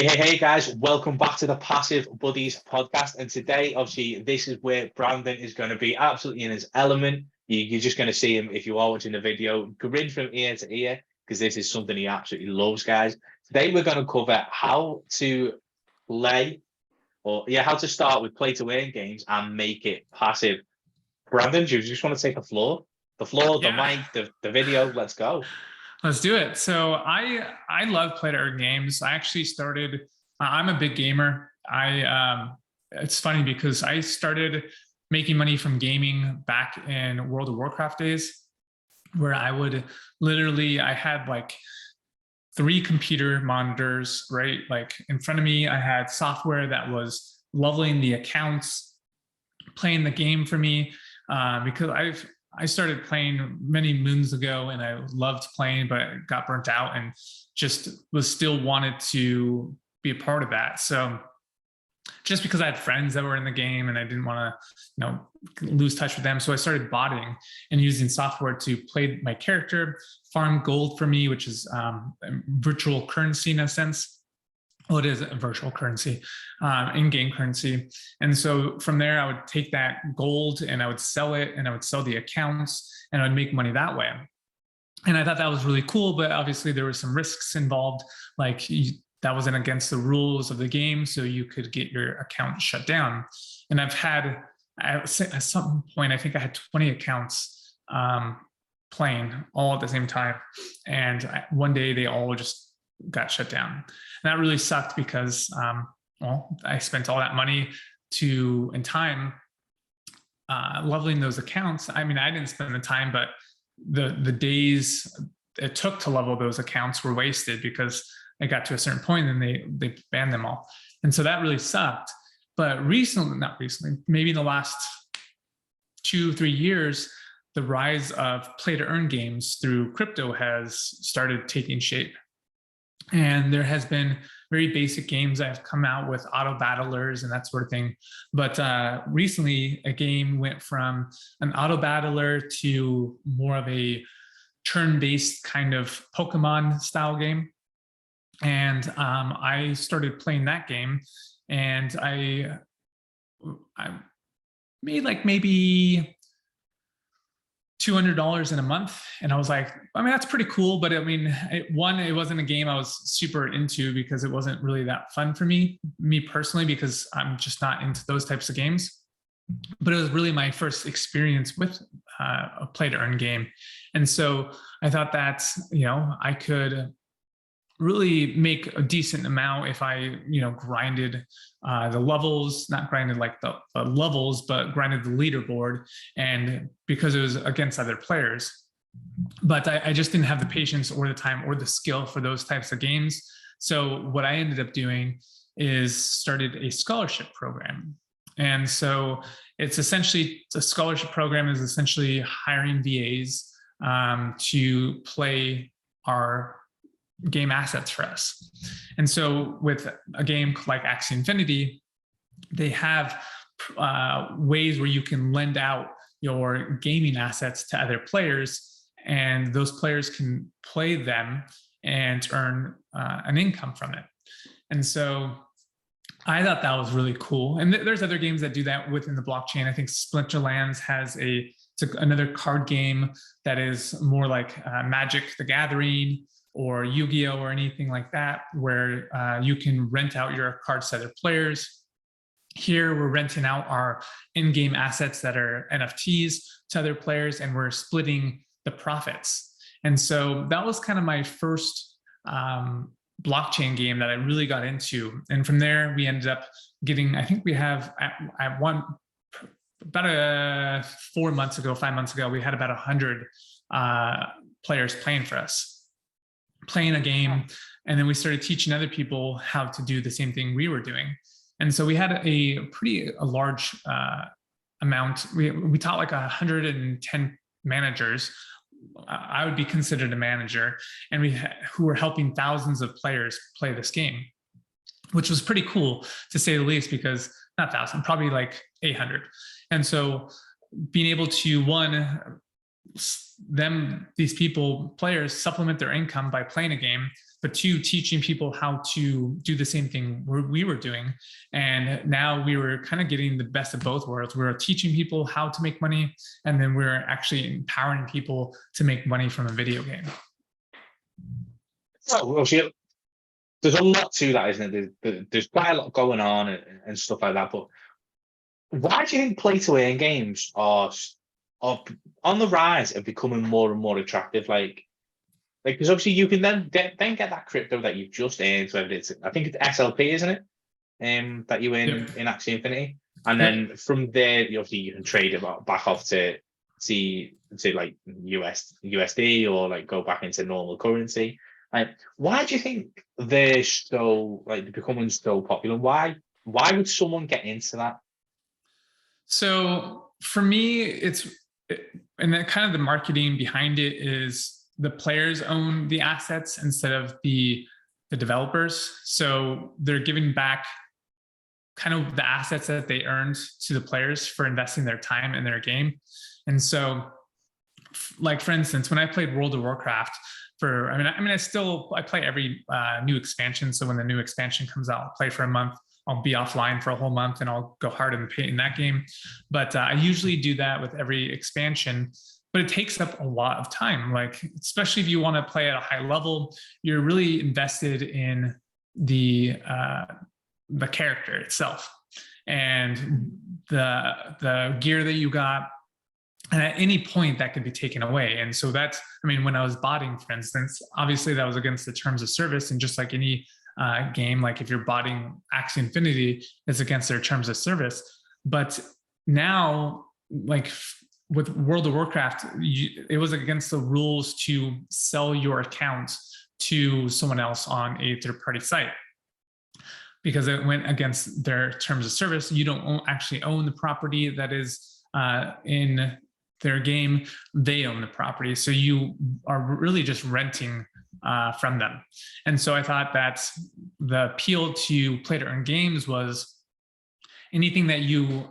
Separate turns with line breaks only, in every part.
Hey, guys, welcome back to the Passive Buddies podcast. And today, obviously, this is where Brandon is going to be absolutely in his element. You're just going to see him if you are watching the video, grin from ear to ear, because this is something he absolutely loves, guys. Today, we're going to cover how to play, how to start with play to earn games and make it passive. Brandon, do you just want to take the floor? The floor, the
Yeah.
mic, the video, let's go.
Let's do it. So I love play to earn games. I actually started. I'm a big gamer. It's funny because I started making money from gaming back in World of Warcraft days, where I would literally I had like 3 computer monitors, right? Like in front of me, I had software that was leveling the accounts, playing the game for me, because I started playing many moons ago and I loved playing, but got burnt out and just was still wanted to be a part of that. So just because I had friends that were in the game and I didn't want to, lose touch with them. So I started botting and using software to play my character, farm gold for me, which is virtual currency in a sense. Well, it is a virtual currency, in-game currency. And so from there, I would take that gold and I would sell it and I would sell the accounts and I would make money that way. And I thought that was really cool, but obviously there were some risks involved, that wasn't against the rules of the game, so you could get your account shut down. And I've had, at some point, I think I had 20 accounts playing all at the same time. And one day they all just got shut down. And that really sucked because, I spent all that money and time leveling those accounts. I mean, I didn't spend the time, but the days it took to level those accounts were wasted because it got to a certain point and they banned them all. And so that really sucked. But not recently, maybe in the last 2-3 years, the rise of play to earn games through crypto has started taking shape. And there has been very basic games that have come out with auto battlers and that sort of thing. But recently, a game went from an auto battler to more of a turn-based kind of Pokemon style game. And I started playing that game, and I made like maybe $200 in a month. And I was like, I mean, that's pretty cool. But I mean, it wasn't a game I was super into because it wasn't really that fun for me personally, because I'm just not into those types of games. But it was really my first experience with a play to earn game. And so I thought that, I could really make a decent amount if I, grinded the levels, not grinded like the levels, but grinded the leaderboard. And because it was against other players, but I just didn't have the patience or the time or the skill for those types of games. So what I ended up doing is started a scholarship program. And so a scholarship program is essentially hiring VAs to play our game assets for us. And so with a game like Axie Infinity, they have ways where you can lend out your gaming assets to other players, and those players can play them and earn an income from it. And so I thought that was really cool. And there's other games that do that within the blockchain. I think Splinterlands has another card game that is more like Magic the Gathering or Yu-Gi-Oh or anything like that, where you can rent out your cards to other players. Here, we're renting out our in-game assets that are NFTs to other players, and we're splitting the profits. And so that was kind of my first blockchain game that I really got into. And from there, we ended up getting, I think we have about 5 months ago, we had about 100 players playing for us, playing a game. And then we started teaching other people how to do the same thing we were doing. And so we had a large amount. We taught like 110 managers. I would be considered a manager, and who were helping thousands of players play this game, which was pretty cool to say the least, because not 1,000, probably like 800. And so being able to, these players supplement their income by playing a game, but two, teaching people how to do the same thing we were doing. And now we were kind of getting the best of both worlds. We were teaching people how to make money, and then we're actually empowering people to make money from a video game.
Well, there's a lot to that, isn't it? There's quite a lot going on and stuff like that. But why do you think play-to-earn games are on the rise and becoming more and more attractive? Like because obviously you can then get that crypto that you've just earned, whether it's, I think it's SLP, isn't it? That you earn in Axie Infinity, and then from there, obviously you can trade it back off to like USD, or like go back into normal currency. Like, why do you think they're so like becoming so popular? Why would someone get into that?
So for me, and then kind of the marketing behind it is the players own the assets instead of the developers. So they're giving back kind of the assets that they earned to the players for investing their time in their game. And so, like for instance, when I played World of Warcraft, I play every new expansion. So when the new expansion comes out, I'll play for a month. I'll be offline for a whole month and I'll go hard in that game. But I usually do that with every expansion, but it takes up a lot of time. Like, especially if you want to play at a high level, you're really invested in the character itself and the gear that you got. And at any point that could be taken away. And so when I was botting, for instance, obviously that was against the terms of service. And just like any game, like if you're botting Axie Infinity, it's against their terms of service. But now, like with World of Warcraft, it was against the rules to sell your account to someone else on a third-party site, because it went against their terms of service. You don't actually own the property that is in their game. They own the property. So you are really just renting from them. And so I thought that the appeal to play-to-earn games was anything that you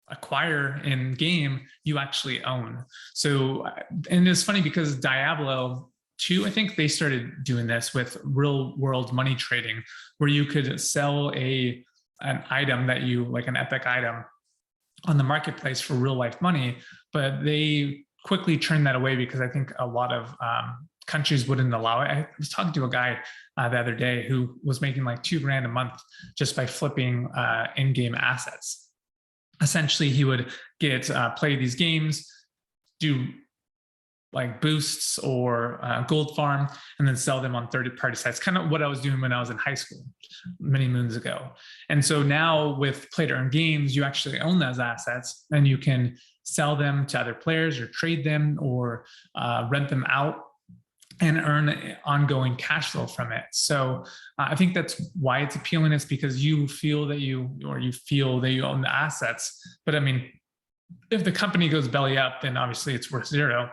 acquire in game, you actually own. So, and it's funny because Diablo 2, I think they started doing this with real world money trading, where you could sell an item that you, like an epic item, on the marketplace for real life money. But they quickly turned that away because I think a lot of countries wouldn't allow it. I was talking to a guy the other day who was making like $2,000 a month just by flipping in-game assets. Essentially, he would get play these games, do like boosts or gold farm, and then sell them on third-party sites. Kind of what I was doing when I was in high school many moons ago. And so now with play-to-earn games, you actually own those assets and you can sell them to other players or trade them or rent them out and earn ongoing cash flow from it. So I think that's why it's appealing. It's because you feel that you own the assets. But I mean, if the company goes belly up, then obviously it's worth zero.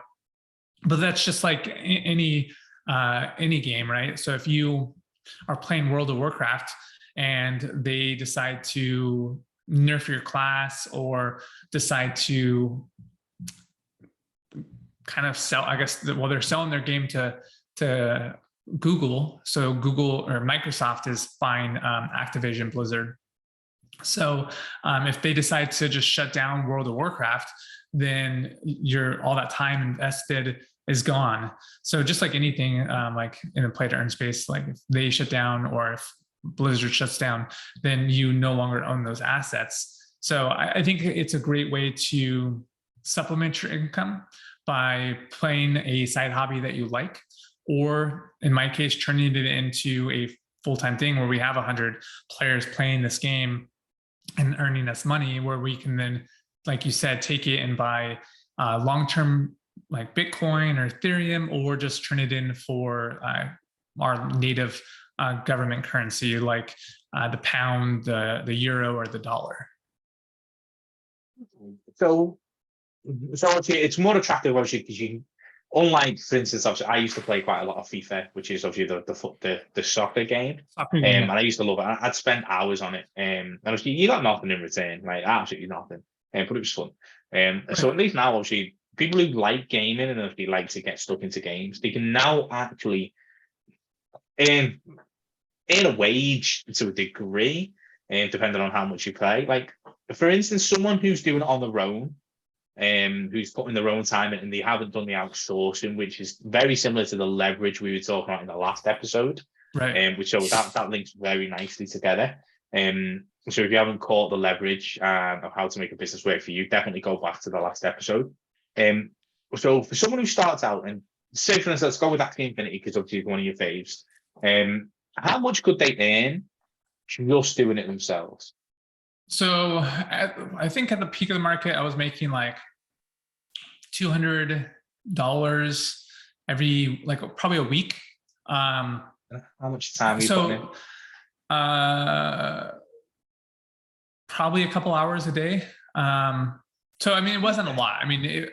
But that's just like any game, right? So if you are playing World of Warcraft and they decide to nerf your class or decide to kind of sell, I guess, they're selling their game to Google. So Google or Microsoft is buying Activision Blizzard. So if they decide to just shut down World of Warcraft, then all that time invested is gone. So just like anything, like in the play-to-earn space, like if they shut down or if Blizzard shuts down, then you no longer own those assets. So I think it's a great way to supplement your income by playing a side hobby that you like, or in my case, turning it into a full-time thing where we have 100 players playing this game and earning us money, where we can then, like you said, take it and buy long-term like Bitcoin or Ethereum, or just turn it in for our native government currency, like the pound, the euro, or the dollar.
So it's more attractive, obviously, because you, unlike, for instance, obviously, I used to play quite a lot of FIFA, which is obviously the soccer game. And I used to love it. I'd spend hours on it. And obviously, you got nothing in return, like absolutely nothing. But it was fun. So at least now, obviously, people who like gaming and if they like to get stuck into games, they can now actually earn a wage to a degree, and depending on how much you play. Like, for instance, someone who's doing it on their own, who's putting their own time in, and they haven't done the outsourcing, which is very similar to the leverage we were talking about in the last episode.
Right.
Which so that links very nicely together. So if you haven't caught the leverage of how to make a business work for you, definitely go back to the last episode. So for someone who starts out, and say for instance, let's go with Axie Infinity because obviously it's one of your faves. How much could they earn just doing it themselves?
So I think at the peak of the market, I was making like $200 every, like probably a week.
How much time are you putting in?
Probably a couple hours a day. So I mean, it wasn't a lot. I mean,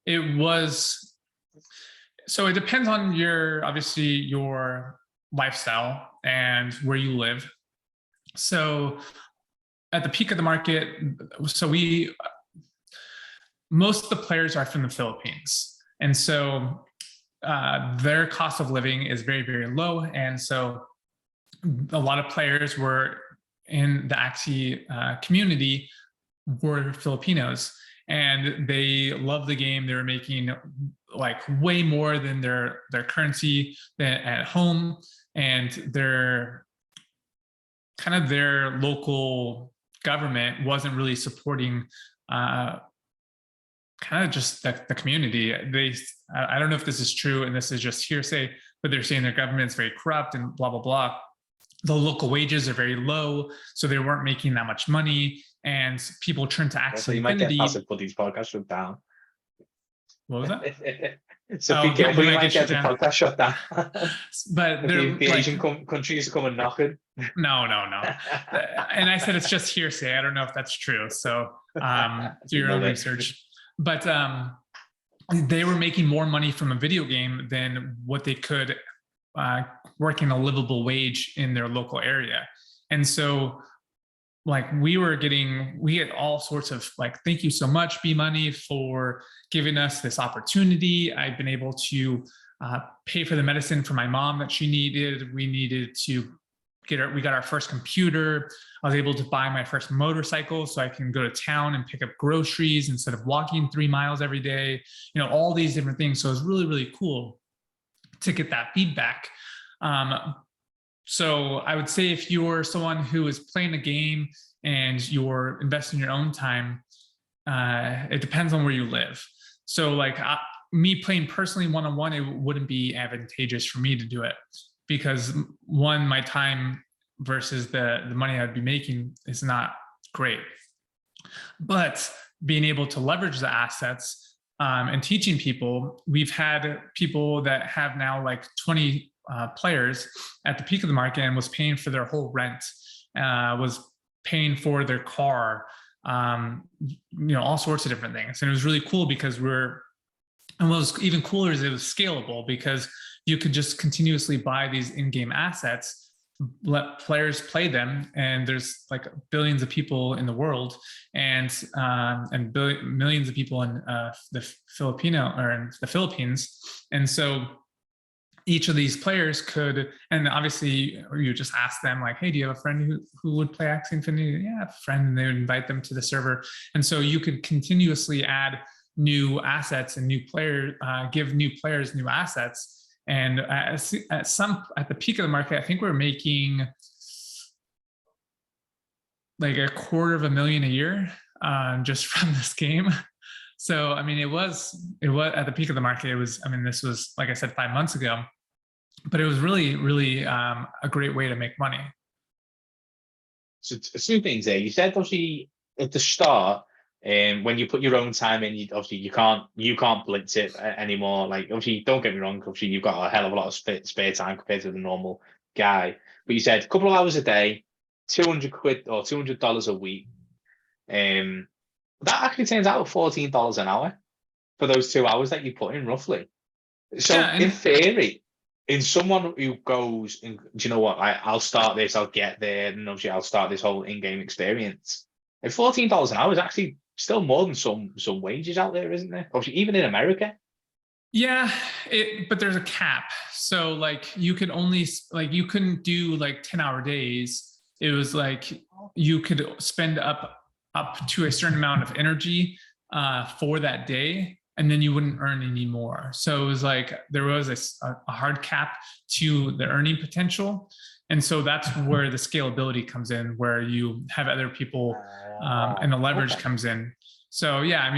it was. So it depends on obviously your lifestyle and where you live. So at the peak of the market, most of the players are from the Philippines, and so their cost of living is very, very low. And so a lot of players were in the Axie community were Filipinos, and they loved the game. They were making like way more than their currency at home, and their local government wasn't really supporting kind of just the community. I don't know if this is true, and this is just hearsay, but they're saying their government's very corrupt and blah, blah, blah. The local wages are very low, so they weren't making that much money, and people turn to Axie
So you might get Passive Buddies podcast shut down.
What was that?
So be careful, you might get the podcast shut down.
But
the Asian countries coming knocking.
No. And I said it's just hearsay. I don't know if that's true. So do your own research. But they were making more money from a video game than what they could working a livable wage in their local area. And so like we had all sorts of like, thank you so much, B Money, for giving us this opportunity. I've been able to pay for the medicine for my mom that she needed. We needed to we got our first computer. I was able to buy my first motorcycle so I can go to town and pick up groceries instead of walking 3 miles every day, all these different things. So it was really, really cool to get that feedback. So I would say if you're someone who is playing a game and you're investing your own time, it depends on where you live. So like me playing personally one-on-one, it wouldn't be advantageous for me to do it because one, my time versus the money I'd be making is not great. But being able to leverage the assets and teaching people, we've had people that have now like 20 players at the peak of the market and was paying for their whole rent, was paying for their car, all sorts of different things. And it was really cool because and what was even cooler is it was scalable because you could just continuously buy these in-game assets, let players play them, and there's like billions of people in the world, and millions of people in the Philippines, and so each of these players could, and obviously you just ask them like, hey, do you have a friend who would play Axie Infinity? Yeah, I have a friend, and they would invite them to the server, and so you could continuously add new assets and give new players new assets. And at the peak of the market, I think we're making like $250,000 a year just from this game. So, I mean, it was at the peak of the market. This was, like I said, 5 months ago, but it was really, really a great way to make money.
So two things there. You said obviously at the start, when you put your own time in, you can't blitz it anymore. Like, obviously, don't get me wrong, obviously you've got a hell of a lot of spare time compared to the normal guy. But you said a couple of hours a day, £200 or $200 a week. That actually turns out $14 an hour for those 2 hours that you put in, roughly. So in theory, in someone who goes, do you know what? I'll start this, I'll get there, and obviously I'll start this whole in-game experience. And $14 an hour is actually still more than some wages out there, isn't there? Obviously, even in America.
Yeah, but there's a cap. So like you could only you couldn't do like 10-hour days. It was like you could spend up to a certain amount of energy for that day, and then you wouldn't earn any more. So it was like there was a hard cap to the earning potential. And so that's where the scalability comes in, where you have other people and the leverage comes in. So yeah,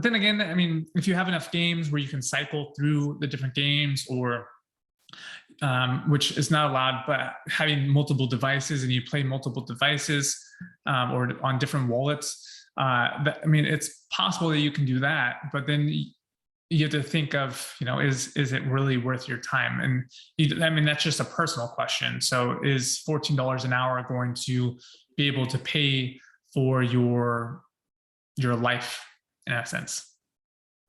then again, if you have enough games where you can cycle through the different games, or which is not allowed, but having multiple devices and you play multiple devices or on different wallets, it's possible that you can do that, but then you have to think of, is it really worth your time? And that's just a personal question. So is $14 an hour going to be able to pay for your life in a sense?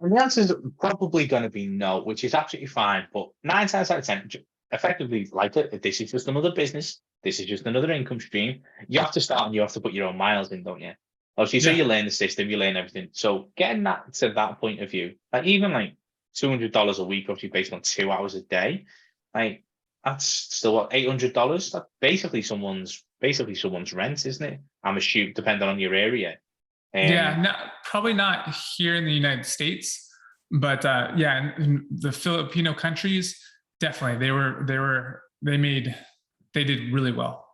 And the answer is probably going to be no, which is absolutely fine. But 9 times out of 10, effectively, like it, this is just another business. This is just another income stream. You have to start and you have to put your own miles in, don't you? Obviously, so you learn the system, you learn everything. So getting that to that point of view, like even like $200 a week, obviously based on 2 hours a day, like that's still what, $800. That's basically someone's rent, isn't it? I'm assuming, depending on your area.
No, probably not here in the United States, but in the Filipino countries, definitely they did really well.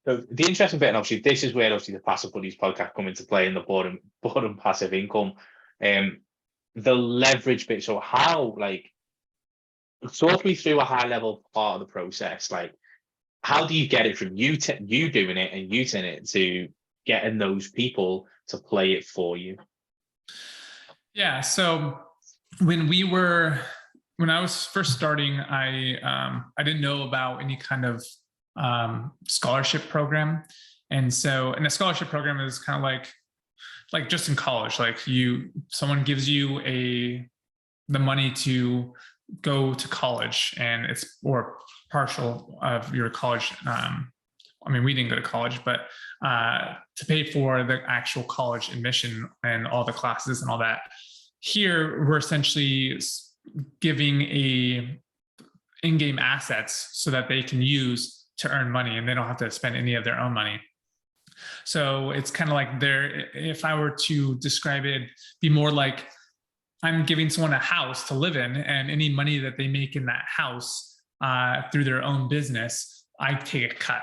So the interesting bit, and obviously this is where obviously the Passive Buddies podcast come into play in the boredom passive income, the leverage bit. So how, like, talk me through a high level part of the process. Like, how do you get it from you doing it and using it to getting those people to play it for you?
Yeah. So when I was first starting, I didn't know about any kind of scholarship program. And a scholarship program is kind of like just in college, like someone gives you the money to go to college, and it's or partial of your college. We didn't go to college, but to pay for the actual college admission and all the classes and all that. Here, we're essentially giving in-game assets so that they can use to earn money, and they don't have to spend any of their own money. So it's kind of like if I were to describe it, be more like I'm giving someone a house to live in, and any money that they make in that house through their own business, I take a cut.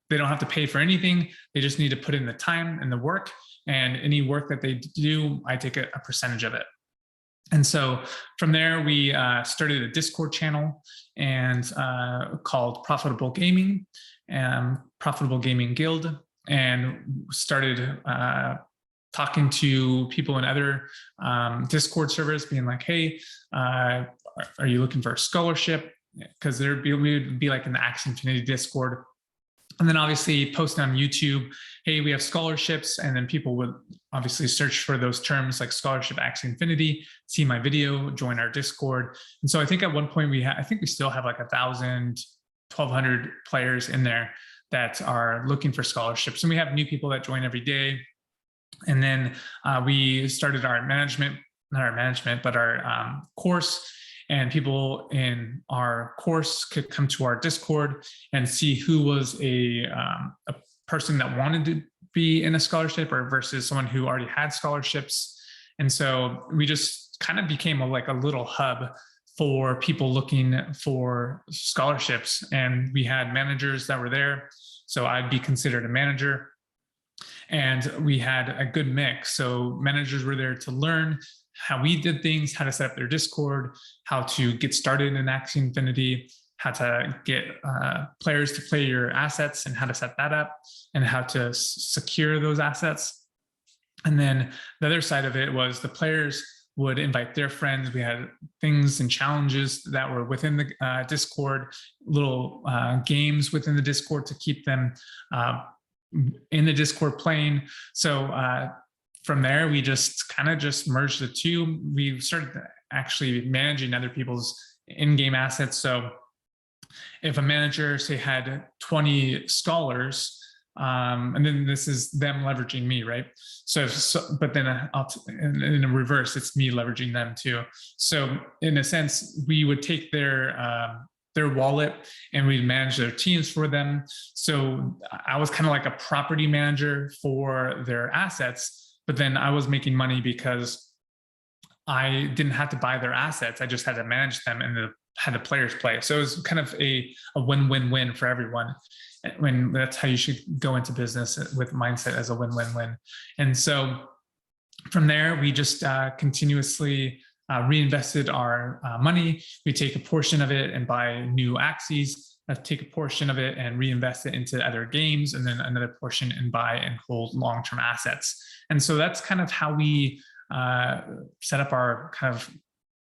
They don't have to pay for anything. They just need to put in the time and the work, and any work that they do, I take a percentage of it. And so from there, we started a Discord channel and called Profitable Gaming Guild, and started talking to people in other Discord servers, being like, hey, are you looking for a scholarship? Because we would be like in the Axie Infinity Discord. And then obviously posting on YouTube, hey, we have scholarships. And then people would obviously search for those terms like scholarship Axie Infinity, see my video, join our Discord. And so I think at one point I think we still have like 1,000, 1,200 players in there that are looking for scholarships. And we have new people that join every day. And then we started our course. And people in our course could come to our Discord and see who was a person that wanted to be in a scholarship or versus someone who already had scholarships. And so we just kind of became like a little hub for people looking for scholarships. And we had managers that were there. So I'd be considered a manager. And we had a good mix. So managers were there to learn how we did things, how to set up their Discord, how to get started in Axie Infinity, how to get players to play your assets and how to set that up, and how to secure those assets. And then the other side of it was the players would invite their friends. We had things and challenges that were within the Discord, little games within the Discord to keep them in the Discord playing. So from there, we just kind of merged the two. We started actually managing other people's in-game assets. So if a manager, say, had 20 scholars, And then this is them leveraging me, right? But then in the reverse, it's me leveraging them too. So in a sense, we would take their wallet and we'd manage their teams for them. So I was kind of like a property manager for their assets, but then I was making money because I didn't have to buy their assets. I just had to manage them and had the players play. So it was kind of a win-win-win for everyone. When that's how you should go into business, with mindset as a win-win-win. And so from there, we just continuously reinvested our money. We take a portion of it and buy new axes, take a portion of it and reinvest it into other games, and then another portion and buy and hold long-term assets. And so that's kind of how we set up our kind of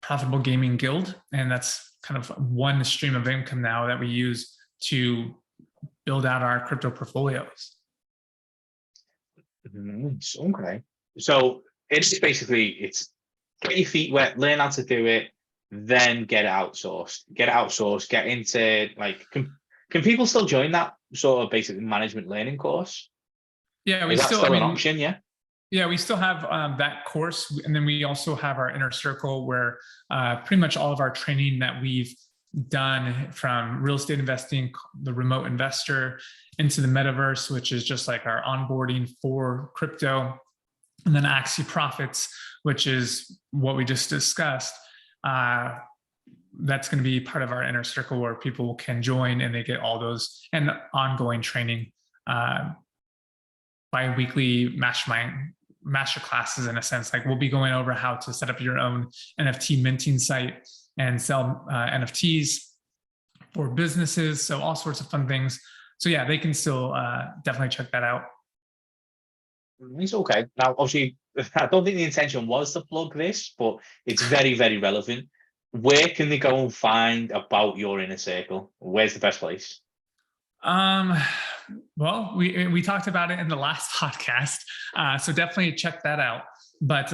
profitable gaming guild. And that's kind of one stream of income now that we use to build out our crypto portfolios.
Okay. So it's basically, it's get your feet wet, learn how to do it, then get it outsourced, get into like, can people still join that sort of basic management learning course?
Yeah,
Is that still an option? Yeah.
Yeah, we still have that course. And then we also have our inner circle where pretty much all of our training that we've done, from real estate investing, the remote investor, into the metaverse, which is just like our onboarding for crypto, and then Axie Profits, which is what we just discussed. That's going to be part of our inner circle where people can join and they get all those and ongoing training, bi-weekly master classes, in a sense. Like, we'll be going over how to set up your own NFT minting site and sell NFTs for businesses. So all sorts of fun things. So yeah, they can still definitely check that out.
It's okay. Now, obviously, I don't think the intention was to plug this, but it's very, very relevant. Where can they go and find about your inner circle? Where's the best place?
Well, we talked about it in the last podcast, so definitely check that out. But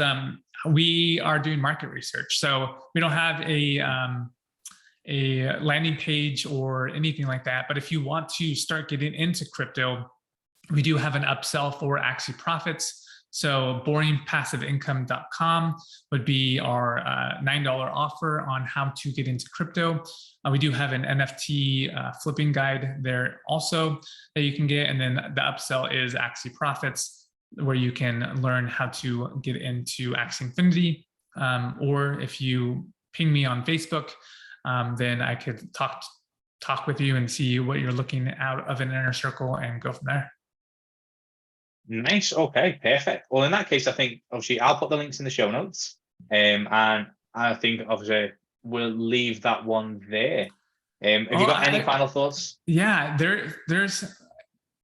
we are doing market research, so we don't have a landing page or anything like that. But if you want to start getting into crypto, we do have an upsell for Axie Profits. So boringpassiveincome.com would be our $9 offer on how to get into crypto. We do have an NFT flipping guide there also that you can get. And then the upsell is Axie Profits, where you can learn how to get into Axie Infinity. Or if you ping me on Facebook, then I could talk with you and see what you're looking out of an inner circle and go from there.
Nice. Okay, perfect. Well, in that case, I think obviously I'll put the links in the show notes. And I think obviously we'll leave that one there. Have you got any final thoughts?
Yeah, there's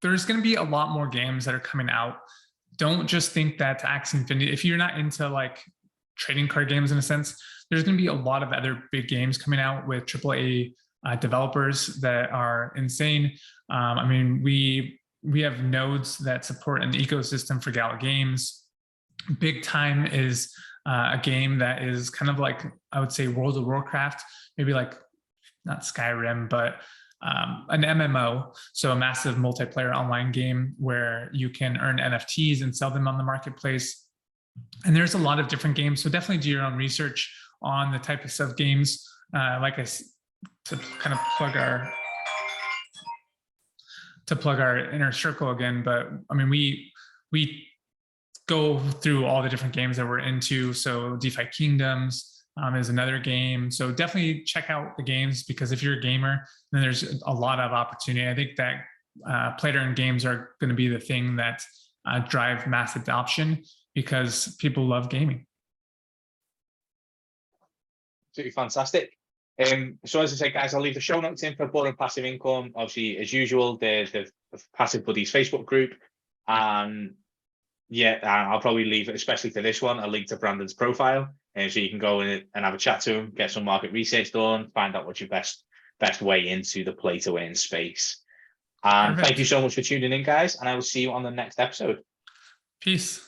going to be a lot more games that are coming out. Don't just think that Axie Infinity, if you're not into like trading card games in a sense, there's going to be a lot of other big games coming out with AAA developers that are insane. I mean, we have nodes that support an ecosystem for Gala Games. Big Time is a game that is kind of like, I would say, World of Warcraft, maybe like not Skyrim, but an MMO. So a massive multiplayer online game where you can earn NFTs and sell them on the marketplace. And there's a lot of different games. So definitely do your own research on the types of games. To kind of plug our inner circle again, but I mean, we go through all the different games that we're into. So DeFi Kingdoms is another game. So definitely check out the games, because if you're a gamer, then there's a lot of opportunity. I think that play to earn games are going to be the thing that drive mass adoption, because people love gaming.
Absolutely fantastic. So as I said, guys, I'll leave the show notes in for Boring Passive Income. Obviously, as usual, there's the Passive Buddies Facebook group. And yeah, I'll probably leave, especially for this one, a link to Brandon's profile. And so you can go in and have a chat to him, get some market research done, find out what's your best way into the play to win space. And Thank you so much for tuning in, guys. And I will see you on the next episode.
Peace.